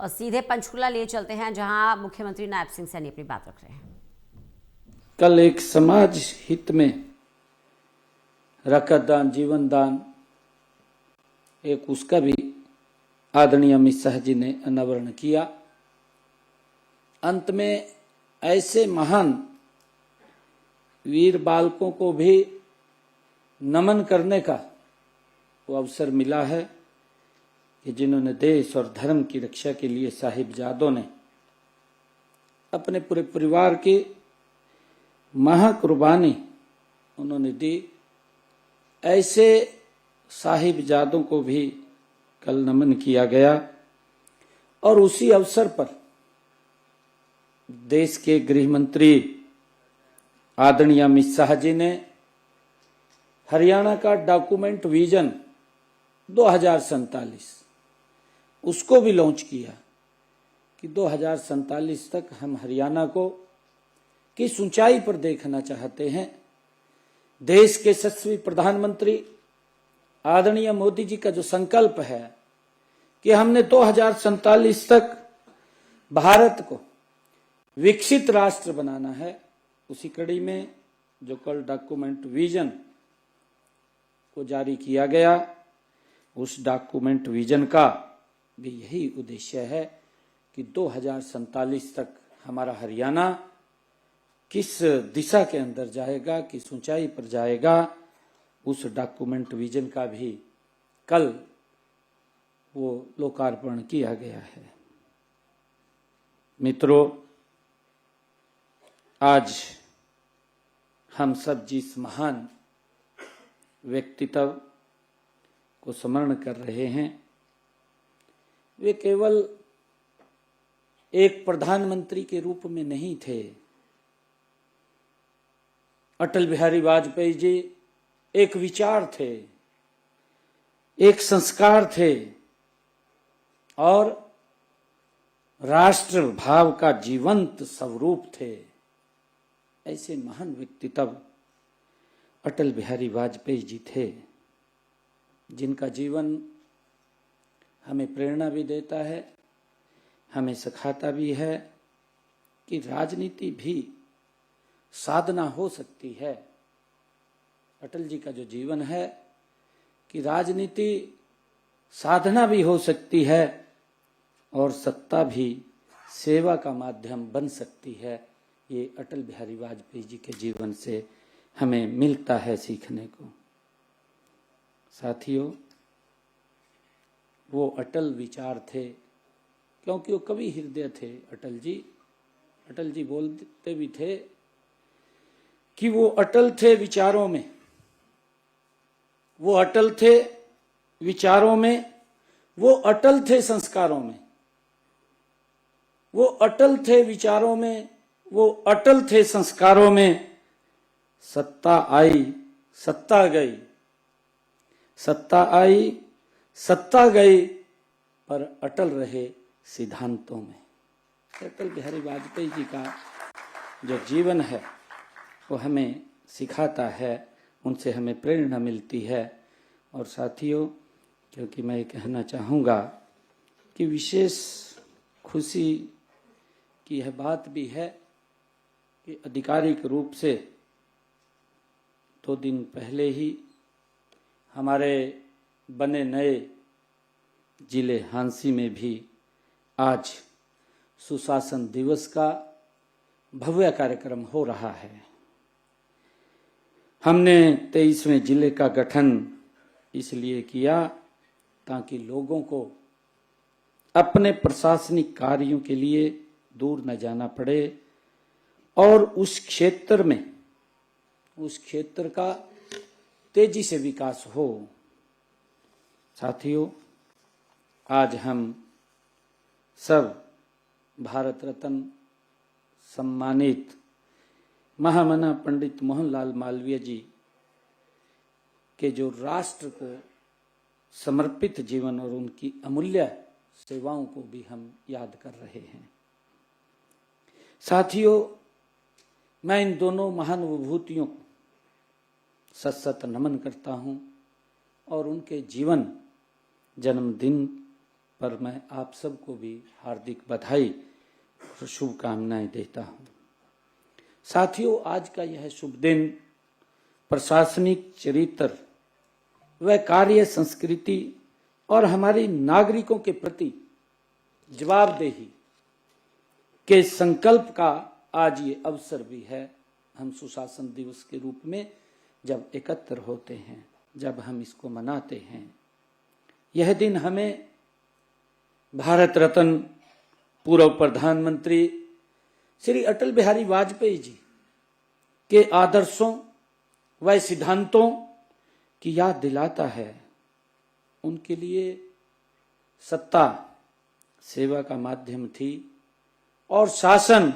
और सीधे पंचकुला लिए चलते हैं, जहां मुख्यमंत्री नायब सिंह सैनी अपनी बात रख रहे हैं। कल एक समाज हित में रक्तदान, जीवन दान, एक उसका भी आदरणीय अमित शाह जी ने अनावरण किया। अंत में ऐसे महान वीर बालकों को भी नमन करने का वो अवसर मिला है कि जिन्होंने देश और धर्म की रक्षा के लिए साहिबजादों ने अपने पूरे परिवार की महाकुर्बानी उन्होंने दी। ऐसे साहिबजादों को भी कल नमन किया गया और उसी अवसर पर देश के गृह मंत्री आदरणीय अमित शाह जी ने हरियाणा का डॉक्यूमेंट विजन 2047 उसको भी लॉन्च किया कि 2047 तक हम हरियाणा को किस ऊंचाई पर देखना चाहते हैं। देश के यशस्वी प्रधानमंत्री आदरणीय मोदी जी का जो संकल्प है कि हमने 2047 तक भारत को विकसित राष्ट्र बनाना है, उसी कड़ी में जो कल डॉक्यूमेंट विजन को जारी किया गया, उस डॉक्यूमेंट विजन का भी यही उद्देश्य है कि 2047 तक हमारा हरियाणा किस दिशा के अंदर जाएगा, किस ऊंचाई पर जाएगा, उस डॉक्यूमेंट विजन का भी कल वो लोकार्पण किया गया है। मित्रों, आज हम सब जिस महान व्यक्तित्व को स्मरण कर रहे हैं, वे केवल एक प्रधानमंत्री के रूप में नहीं थे। अटल बिहारी वाजपेयी जी एक विचार थे, एक संस्कार थे और राष्ट्र भाव का जीवंत स्वरूप थे। ऐसे महान व्यक्तित्व अटल बिहारी वाजपेयी जी थे, जिनका जीवन हमें प्रेरणा भी देता है, हमें सिखाता भी है कि राजनीति भी साधना हो सकती है। अटल जी का जो जीवन है कि राजनीति साधना भी हो सकती है और सत्ता भी सेवा का माध्यम बन सकती है। ये अटल बिहारी वाजपेयी जी के जीवन से हमें मिलता है सीखने को। साथियों, वो अटल विचार थे क्योंकि वो कवि हृदय थे। अटल जी बोलते भी थे कि वो अटल थे विचारों में, वो अटल थे विचारों में, वो अटल थे संस्कारों में, वो अटल थे विचारों में, वो अटल थे संस्कारों में। सत्ता आई सत्ता गई, सत्ता आई सत्ता गई, पर अटल रहे सिद्धांतों में। अटल बिहारी वाजपेयी जी का जो जीवन है वो हमें सिखाता है, उनसे हमें प्रेरणा मिलती है। और साथियों, क्योंकि मैं कहना चाहूँगा कि विशेष खुशी की यह बात भी है कि आधिकारिक रूप से 2 दिन पहले ही हमारे बने नए जिले हांसी में भी आज सुशासन दिवस का भव्य कार्यक्रम हो रहा है। हमने 23वें जिले का गठन इसलिए किया ताकि लोगों को अपने प्रशासनिक कार्यों के लिए दूर न जाना पड़े और उस क्षेत्र का तेजी से विकास हो। साथियों, आज हम सब भारत रत्न सम्मानित महामना पंडित मोहनलाल मालवीय जी के जो राष्ट्र को समर्पित जीवन और उनकी अमूल्य सेवाओं को भी हम याद कर रहे हैं। साथियों, मैं इन दोनों महान विभूतियों को सत नमन करता हूं और उनके जीवन जन्मदिन पर मैं आप सबको भी हार्दिक बधाई और शुभकामनाएं देता हूं। साथियों, आज का यह शुभ दिन प्रशासनिक चरित्र व कार्य संस्कृति और हमारी नागरिकों के प्रति जवाबदेही के संकल्प का आज ये अवसर भी है। हम सुशासन दिवस के रूप में जब एकत्र होते हैं, जब हम इसको मनाते हैं, यह दिन हमें भारत रत्न पूर्व प्रधानमंत्री श्री अटल बिहारी वाजपेयी जी के आदर्शों व सिद्धांतों की याद दिलाता है। उनके लिए सत्ता सेवा का माध्यम थी और शासन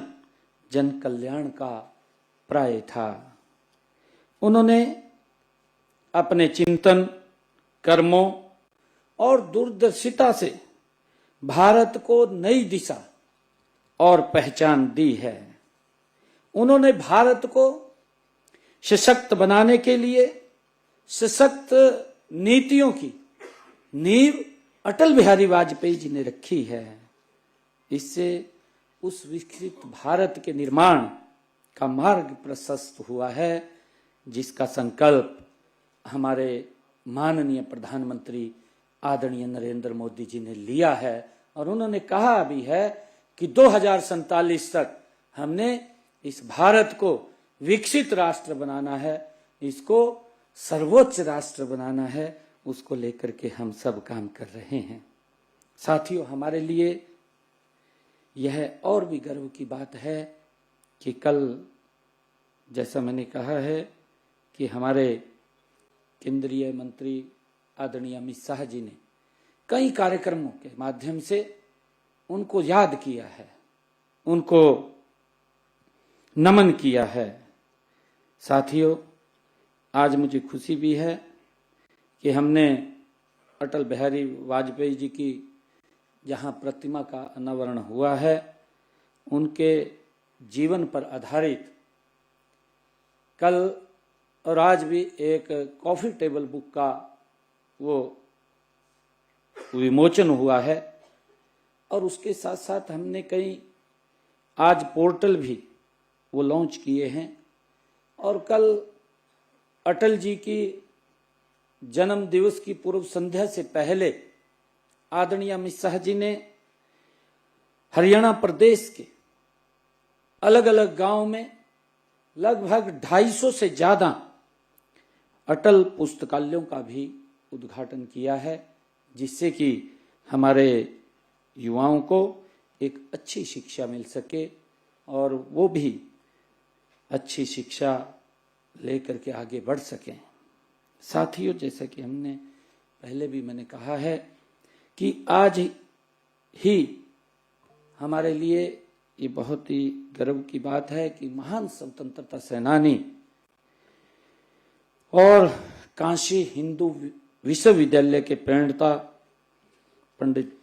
जन कल्याण का पर्याय था। उन्होंने अपने चिंतन, कर्मों और दूरदर्शिता से भारत को नई दिशा और पहचान दी है। उन्होंने भारत को सशक्त बनाने के लिए सशक्त नीतियों की नींव अटल बिहारी वाजपेयी जी ने रखी है। इससे उस विकसित भारत के निर्माण का मार्ग प्रशस्त हुआ है, जिसका संकल्प हमारे माननीय प्रधानमंत्री आदरणीय नरेंद्र मोदी जी ने लिया है। और उन्होंने कहा भी है कि 2047 तक हमने इस भारत को विकसित राष्ट्र बनाना है, इसको सर्वोच्च राष्ट्र बनाना है। उसको लेकर के हम सब काम कर रहे हैं। साथियों, हमारे लिए यह और भी गर्व की बात है कि कल, जैसा मैंने कहा है, कि हमारे केंद्रीय मंत्री आदरणीय अमित शाह जी ने कई कार्यक्रमों के माध्यम से उनको याद किया है, उनको नमन किया है। साथियों, आज मुझे खुशी भी है कि हमने अटल बिहारी वाजपेयी जी की जहां प्रतिमा का अनावरण हुआ है, उनके जीवन पर आधारित कल और आज भी एक कॉफी टेबल बुक का वो विमोचन हुआ है। और उसके साथ साथ हमने कई आज पोर्टल भी वो लॉन्च किए हैं। और कल अटल जी की जन्म दिवस की पूर्व संध्या से पहले आदरणीय अमित शाह जी ने हरियाणा प्रदेश के अलग अलग गांव में लगभग 250 से ज्यादा अटल पुस्तकालयों का भी उद्घाटन किया है, जिससे कि हमारे युवाओं को एक अच्छी शिक्षा मिल सके और वो भी अच्छी शिक्षा लेकर के आगे बढ़ सकें। साथियों, जैसा कि हमने पहले भी मैंने कहा है कि आज ही हमारे लिए ये बहुत ही गर्व की बात है कि महान स्वतंत्रता सेनानी और काशी हिंदू विश्वविद्यालय के प्रणेता पंडित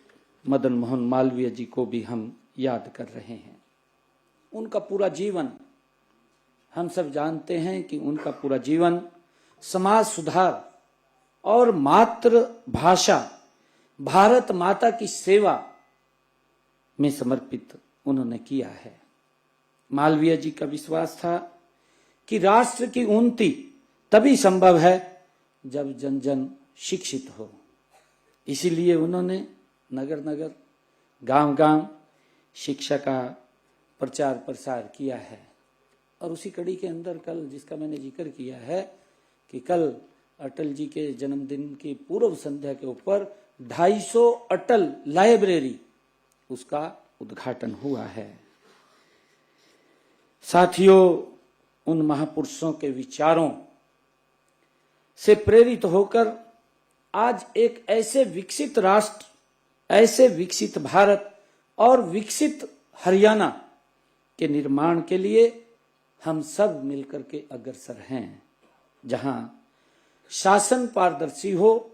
मदन मोहन मालवीय जी को भी हम याद कर रहे हैं। उनका पूरा जीवन, हम सब जानते हैं कि उनका पूरा जीवन समाज सुधार और मातृभाषा भारत माता की सेवा में समर्पित उन्होंने किया है। मालवीय जी का विश्वास था कि राष्ट्र की उन्नति तभी संभव है जब जन जन शिक्षित हो। इसीलिए उन्होंने नगर नगर, गांव गांव शिक्षा का प्रचार प्रसार किया है। और उसी कड़ी के अंदर कल, जिसका मैंने जिक्र किया है कि कल अटल जी के जन्मदिन की पूर्व संध्या के ऊपर 250 अटल लाइब्रेरी, उसका उद्घाटन हुआ है। साथियों, उन महापुरुषों के विचारों से प्रेरित होकर आज एक ऐसे विकसित राष्ट्र, ऐसे विकसित भारत और विकसित हरियाणा के निर्माण के लिए हम सब मिलकर के अग्रसर हैं, जहां शासन पारदर्शी हो,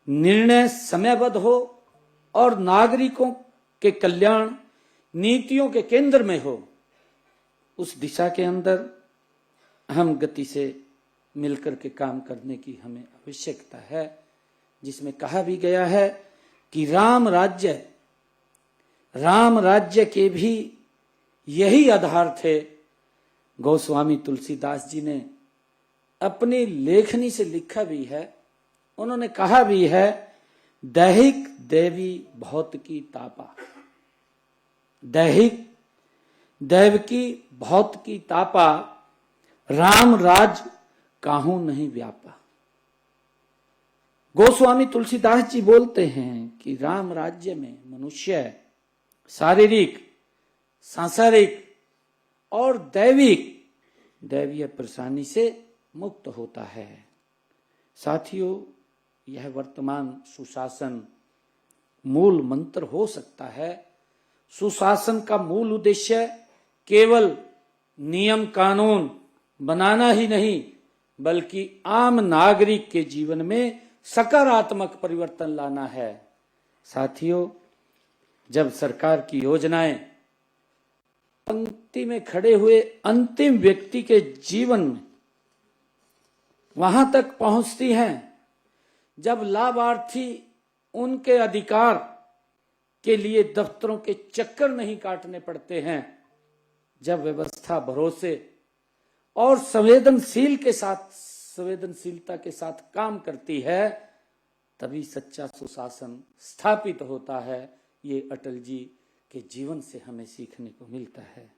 निर्णय समयबद्ध हो और नागरिकों के कल्याण नीतियों के केंद्र में हो। उस दिशा के अंदर हम गति से मिलकर के काम करने की हमें आवश्यकता है, जिसमें कहा भी गया है कि राम राज्य के भी यही आधार थे। गोस्वामी तुलसीदास जी ने अपनी लेखनी से लिखा भी है, उन्होंने कहा भी है, दैहिक देवी भौत की तापा, दैहिक दैव की भौत की तापा, राम राज काहू नहीं व्यापा। गोस्वामी तुलसीदास जी बोलते हैं कि राम राज्य में मनुष्य शारीरिक, सांसारिक और दैवीय परेशानी से मुक्त होता है। साथियों, यह वर्तमान सुशासन मूल मंत्र हो सकता है। सुशासन का मूल उद्देश्य केवल नियम कानून बनाना ही नहीं, बल्कि आम नागरिक के जीवन में सकारात्मक परिवर्तन लाना है। साथियों, जब सरकार की योजनाएं पंक्ति में खड़े हुए अंतिम व्यक्ति के जीवन में वहां तक पहुंचती हैं, जब लाभार्थी उनके अधिकार के लिए दफ्तरों के चक्कर नहीं काटने पड़ते हैं, जब व्यवस्था भरोसे और संवेदनशीलता के साथ काम करती है, तभी सच्चा सुशासन स्थापित होता है। ये अटल जी के जीवन से हमें सीखने को मिलता है।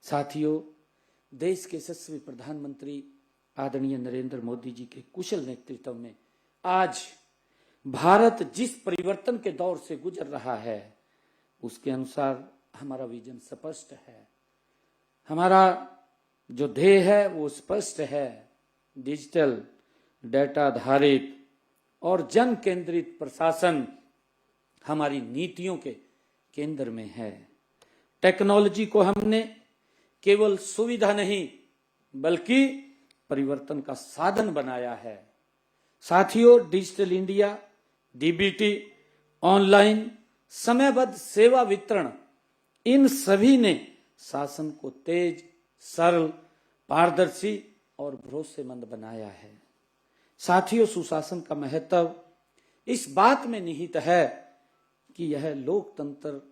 साथियों, देश के यशस्वी प्रधानमंत्री आदरणीय नरेंद्र मोदी जी के कुशल नेतृत्व में आज भारत जिस परिवर्तन के दौर से गुजर रहा है, उसके अनुसार हमारा विजन स्पष्ट है। हमारा जो ध्येय है वो स्पष्ट है। डिजिटल, डेटा आधारित और जन केंद्रित प्रशासन हमारी नीतियों के केंद्र में है। टेक्नोलॉजी को हमने केवल सुविधा नहीं बल्कि परिवर्तन का साधन बनाया है। साथियों, डिजिटल इंडिया, डीबीटी, ऑनलाइन, समयबद्ध सेवा वितरण, इन सभी ने शासन को तेज, सरल, पारदर्शी और भरोसेमंद बनाया है। साथियों, सुशासन का महत्व इस बात में निहित है कि यह लोकतंत्र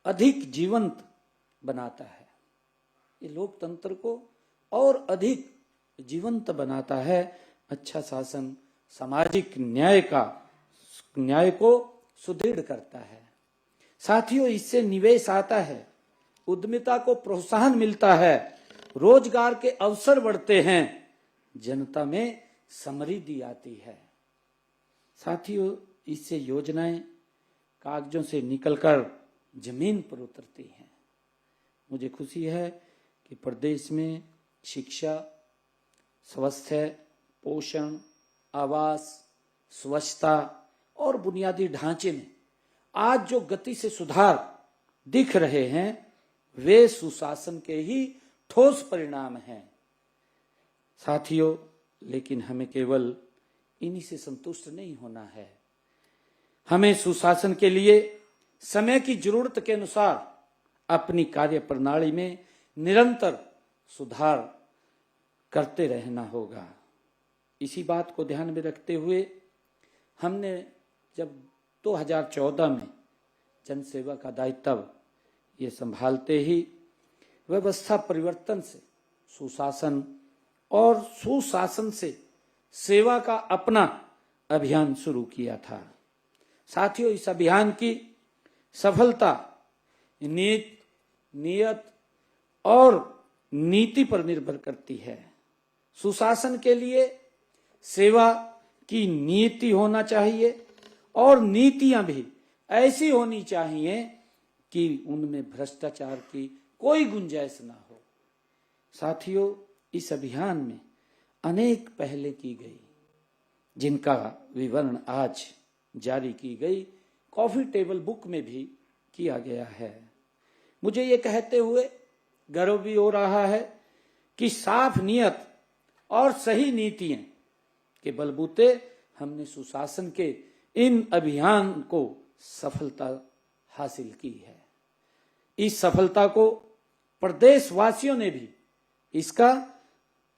अधिक जीवंत बनाता है। ये लोकतंत्र को और अधिक जीवंत बनाता है। अच्छा शासन सामाजिक न्याय को सुदृढ़ करता है। साथियों, इससे निवेश आता है, उद्यमिता को प्रोत्साहन मिलता है, रोजगार के अवसर बढ़ते हैं, जनता में समृद्धि आती है। साथियों, इससे योजनाएं कागजों से निकलकर जमीन पर उतरती हैं। मुझे खुशी है कि प्रदेश में शिक्षा, स्वास्थ्य, पोषण, आवास, स्वच्छता और बुनियादी ढांचे में आज जो गति से सुधार दिख रहे हैं, वे सुशासन के ही ठोस परिणाम हैं। साथियों, लेकिन हमें केवल इन्हीं से संतुष्ट नहीं होना है। हमें सुशासन के लिए समय की जरूरत के अनुसार अपनी कार्य प्रणाली में निरंतर सुधार करते रहना होगा। इसी बात को ध्यान में रखते हुए हमने जब 2014 में जनसेवा का दायित्व ये संभालते ही व्यवस्था परिवर्तन से सुशासन और सुशासन से सेवा का अपना अभियान शुरू किया था। साथियों, इस अभियान की सफलता नियत और नीति पर निर्भर करती है। सुशासन के लिए सेवा की नीति होना चाहिए और नीतियां भी ऐसी होनी चाहिए कि उनमें भ्रष्टाचार की कोई गुंजाइश ना हो। साथियों, इस अभियान में अनेक पहलें की गई, जिनका विवरण आज जारी की गई कॉफी टेबल बुक में भी किया गया है। मुझे ये कहते हुए गर्व भी हो रहा है कि साफ नियत और सही नीतियां के बलबूते हमने सुशासन के इन अभियान को सफलता हासिल की है। इस सफलता को प्रदेशवासियों ने भी इसका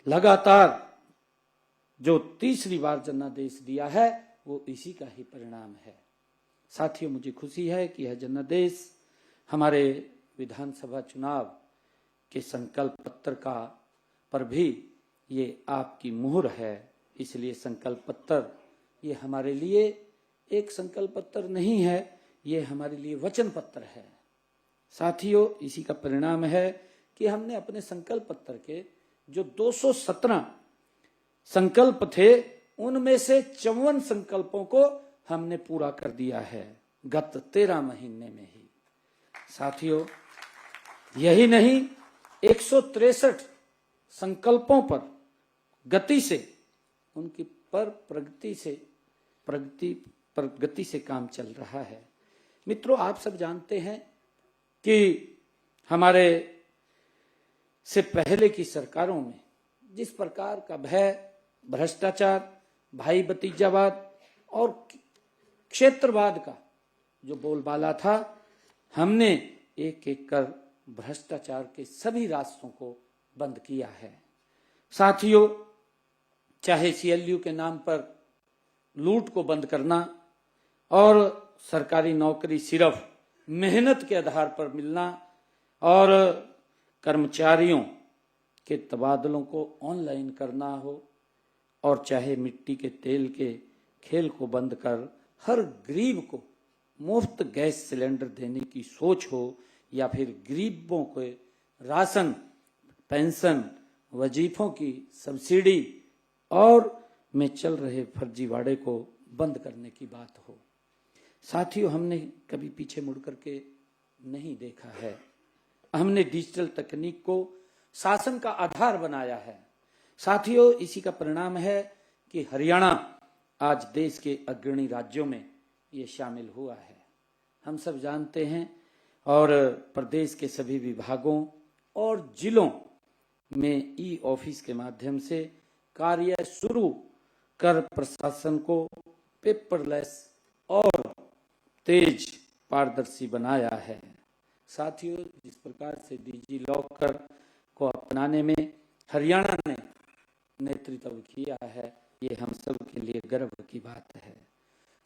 लगातार जो तीसरी बार जनादेश दिया है, वो इसी का ही परिणाम है। साथियों, मुझे खुशी है कि यह जनादेश हमारे विधानसभा चुनाव के संकल्प पत्र का पर भी ये आपकी मुहर है। इसलिए संकल्प पत्र ये हमारे लिए एक संकल्प पत्र नहीं है, ये हमारे लिए वचन पत्र है। साथियों, इसी का परिणाम है कि हमने अपने संकल्प पत्र के जो 217 संकल्प थे उनमें से 54 संकल्पों को हमने पूरा कर दिया है गत 13 महीने में ही। साथियों, यही नहीं, 163 संकल्पों पर गति से उनकी प्रगति से काम चल रहा है। मित्रों, आप सब जानते हैं कि हमारे से पहले की सरकारों में जिस प्रकार का भय, भ्रष्टाचार, भाई भतीजावाद और क्षेत्रवाद का जो बोलबाला था, हमने एक एक कर भ्रष्टाचार के सभी रास्तों को बंद किया है। साथियों, चाहे सीएलयू के नाम पर लूट को बंद करना और सरकारी नौकरी सिर्फ मेहनत के आधार पर मिलना और कर्मचारियों के तबादलों को ऑनलाइन करना हो, और चाहे मिट्टी के तेल के खेल को बंद कर हर गरीब को मुफ्त गैस सिलेंडर देने की सोच हो, या फिर गरीबों को राशन, पेंशन, वजीफों की सब्सिडी और में चल रहे फर्जीवाड़े को बंद करने की बात हो। साथियों, हमने कभी पीछे मुड़ करके नहीं देखा है। हमने डिजिटल तकनीक को शासन का आधार बनाया है। साथियों, इसी का परिणाम है कि हरियाणा आज देश के अग्रणी राज्यों में ये शामिल हुआ है। हम सब जानते हैं, और प्रदेश के सभी विभागों और जिलों में ई ऑफिस के माध्यम से कार्य शुरू कर प्रशासन को पेपरलेस और तेज पारदर्शी बनाया है। साथियों, जिस प्रकार से डिजी लॉकर को अपनाने में हरियाणा ने नेतृत्व किया है, ये हम सब के लिए गर्व की बात है।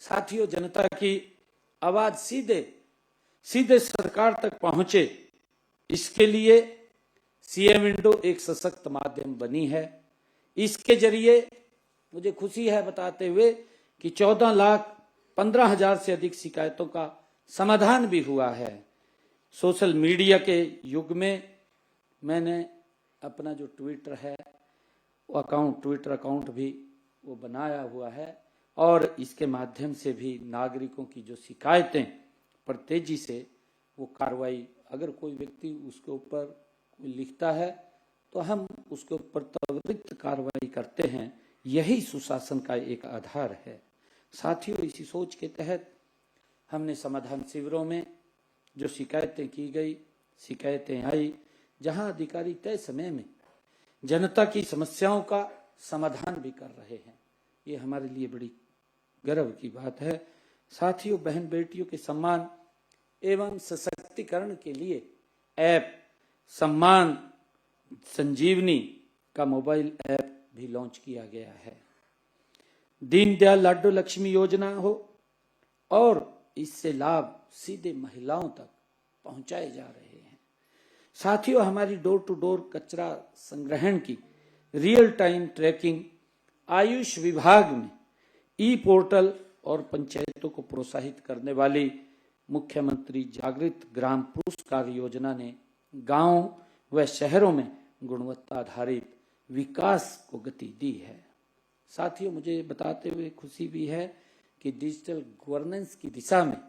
साथियों, जनता की आवाज सीधे सरकार तक पहुंचे, इसके लिए सीएम विंडो एक सशक्त माध्यम बनी है। इसके जरिए मुझे खुशी है बताते हुए कि 14,15,000 से अधिक शिकायतों का समाधान भी हुआ है। सोशल मीडिया के युग में मैंने अपना जो ट्विटर अकाउंट भी वो बनाया हुआ है, और इसके माध्यम से भी नागरिकों की जो शिकायतें पर तेजी से वो कार्रवाई, अगर कोई व्यक्ति उसके ऊपर लिखता है तो हम उसके ऊपर त्वरित कार्रवाई करते हैं। यही सुशासन का एक आधार है। साथियों, इसी सोच के तहत हमने समाधान शिविरों में जो शिकायतें आई, जहां अधिकारी तय समय में जनता की समस्याओं का समाधान भी कर रहे हैं, ये हमारे लिए बड़ी गर्व की बात है। साथियों, बहन बेटियों के सम्मान एवं सशक्तिकरण के लिए ऐप सम्मान संजीवनी का मोबाइल ऐप भी लॉन्च किया गया है। दीनदयाल लाडो लक्ष्मी योजना हो, और इससे लाभ सीधे महिलाओं तक पहुंचाए जा रहे हैं। साथियों, हमारी डोर टू डोर कचरा संग्रहण की रियल टाइम ट्रैकिंग, आयुष विभाग में ई पोर्टल और पंचायतों को प्रोत्साहित करने वाली मुख्यमंत्री जागृत ग्राम पुरस्कार योजना ने गांव व शहरों में गुणवत्ता आधारित विकास को गति दी है। साथियों, मुझे बताते हुए खुशी भी है कि डिजिटल गवर्नेंस की दिशा में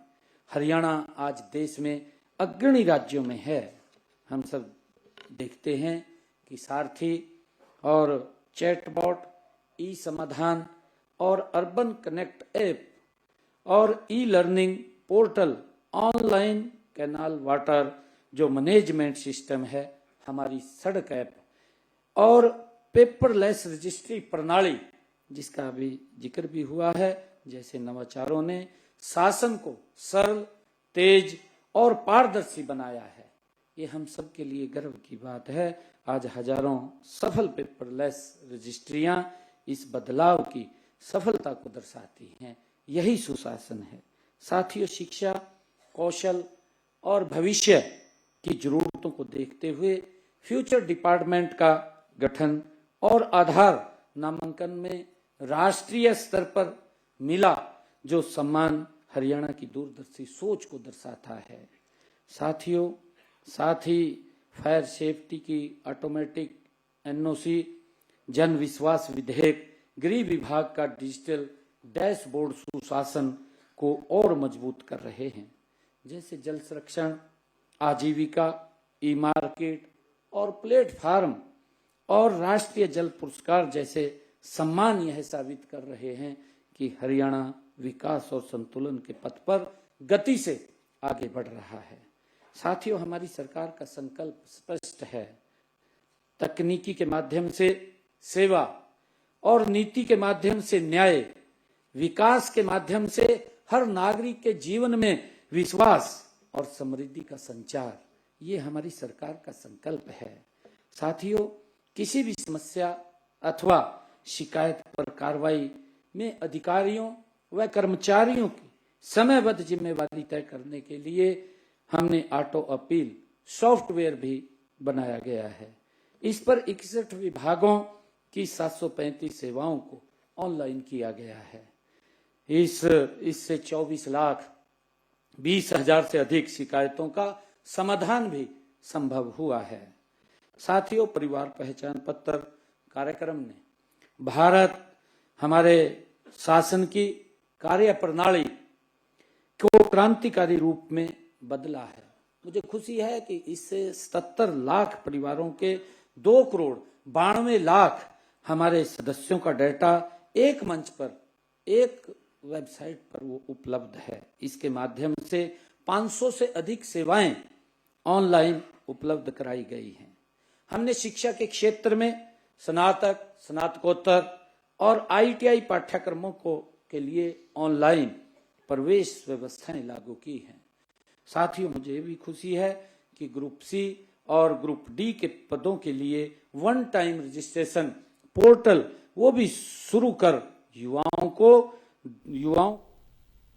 हरियाणा आज देश में अग्रणी राज्यों में है। हम सब देखते हैं कि सारथी और चैटबॉट, ई समाधान और अर्बन कनेक्ट ऐप और e learning portal, online canal water जो मैनेजमेंट सिस्टम है, हमारी सड़क ऐप और पेपरलेस रजिस्ट्री प्रणाली जिसका अभी जिक्र भी हुआ है, जैसे नवाचारों ने शासन को सरल, तेज और पारदर्शी बनाया है। ये हम सब के लिए गर्व की बात है। आज हजारों सफल पेपरलेस रजिस्ट्रियां इस बदलाव की सफलता को दर्शाती हैं। यही सुशासन है। साथियों, शिक्षा, कौशल और भविष्य की जरूरतों को देखते हुए फ्यूचर डिपार्टमेंट का गठन और आधार नामांकन में राष्ट्रीय स्तर पर मिला जो सम्मान हरियाणा की दूरदर्शी सोच को दर्शाता है। साथियों, साथ ही फायर सेफ्टी की ऑटोमेटिक एनओसी, जन विश्वास विधेयक, गृह विभाग का डिजिटल डैशबोर्ड सुशासन को और मजबूत कर रहे हैं, जैसे जल संरक्षण, आजीविका, ई मार्केट और प्लेटफार्म और राष्ट्रीय जल पुरस्कार जैसे सम्मान यह साबित कर रहे हैं कि हरियाणा विकास और संतुलन के पथ पर गति से आगे बढ़ रहा है। साथियों, हमारी सरकार का संकल्प स्पष्ट है। तकनीकी के माध्यम से सेवा और नीति के माध्यम से न्याय, विकास के माध्यम से हर नागरिक के जीवन में विश्वास और समृद्धि का संचार, ये हमारी सरकार का संकल्प है। साथियों, किसी भी समस्या अथवा शिकायत पर कार्रवाई में अधिकारियों व कर्मचारियों की समयबद्ध जिम्मेवारी तय करने के लिए हमने ऑटो अपील सॉफ्टवेयर भी बनाया गया है। इस पर 61 विभागों की 735 सेवाओं को ऑनलाइन किया गया है। इससे 24,20,000 से अधिक शिकायतों का समाधान भी संभव हुआ है। साथियों, परिवार पहचान पत्र कार्यक्रम ने भारत हमारे शासन की कार्य प्रणाली को क्रांतिकारी रूप में बदला है। मुझे खुशी है कि इससे 77 लाख परिवारों के 2,92,00,000 हमारे सदस्यों का डेटा एक मंच पर, एक वेबसाइट पर वो उपलब्ध है। इसके माध्यम से 500 से अधिक सेवाएं ऑनलाइन उपलब्ध कराई गई हैं। हमने शिक्षा के क्षेत्र में स्नातक, स्नातकोत्तर और ITI पाठ्यक्रमों के लिए ऑनलाइन प्रवेश व्यवस्थाएं लागू की हैं। साथियों, मुझे भी खुशी है कि ग्रुप सी और ग्रुप डी के पदों के लिए वन टाइम रजिस्ट्रेशन पोर्टल वो भी शुरू कर युवाओं